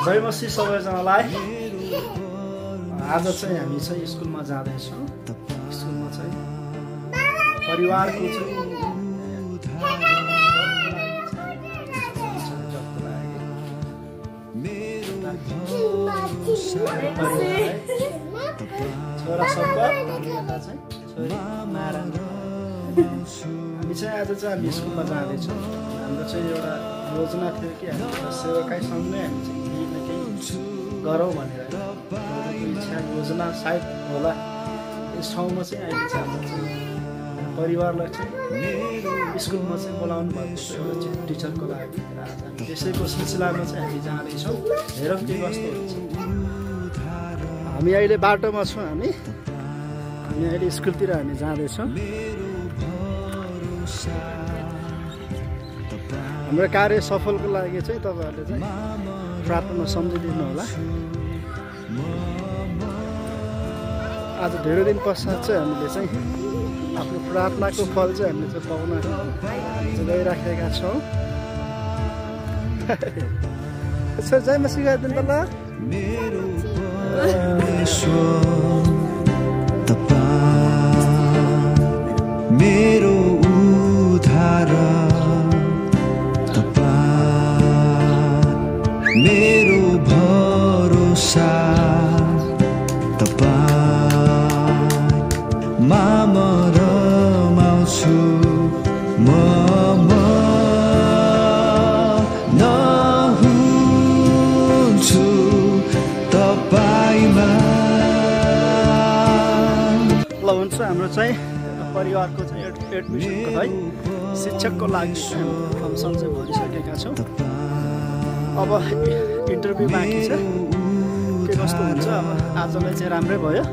जय मसी सबैजनालाई। आज चाहिँ हामी चाहिँ स्कुलमा जाँदैछौँ। स्कुलमा चाहिँ परिवारको चाहिँ छोरा शङ्कर चाहिँ छोरी मारा। हामी चाहिँ आज चाहिँ हामी स्कुलमा जाँदैछौँ। हाम्रो चाहिँ एउटा योजना थियो कि हामी सेवाकाई सँगै हामी चाहिँ केही न केही गरौँ भनेर इच्छा योजना सायद होला। यस ठाउँमा चाहिँ अहिले चाहिँ हाम्रो चाहिँ परिवारलाई चाहिँ स्कुलमा चाहिँ बोलाउनु भएको छ एउटा चाहिँ टिचरको लागि। आज हामी त्यसैको सिलसिलामा चाहिँ हामी जाँदैछौँ। हेरौँ के कस्तो हुन्छ। हामी अहिले बाटोमा छौँ। हामी अहिले स्कुलतिर हामी जाँदैछौँ। हाम्रो कार्य सफलको लागि चाहिँ तपाईँहरूले चाहिँ प्रार्थनामा सम्झिदिनु होला। आज धेरै दिन पश्चात चाहिँ हामीले चाहिँ आफ्नो प्रार्थनाको फल चाहिँ हामीले चाहिँ पाउन गइराखेका छौँ। जय मसी गरिदिनु ल। मेरो उद्धार तपाईं, मेरो भरोसा तपाईं, म रमाउँछु म नहुन्छु तपाईँमा। ल हुन्छ। हाम्रो चाहिँ परिवारको चाहिँ एडमिसनको है शिक्षकको लागि फङ्सन चाहिँ भनिसकेका छौँ। अब इन्टरभ्यू बाँकी छ। के कस्तो हुन्छ अब आजलाई चाहिँ राम्रै भयो।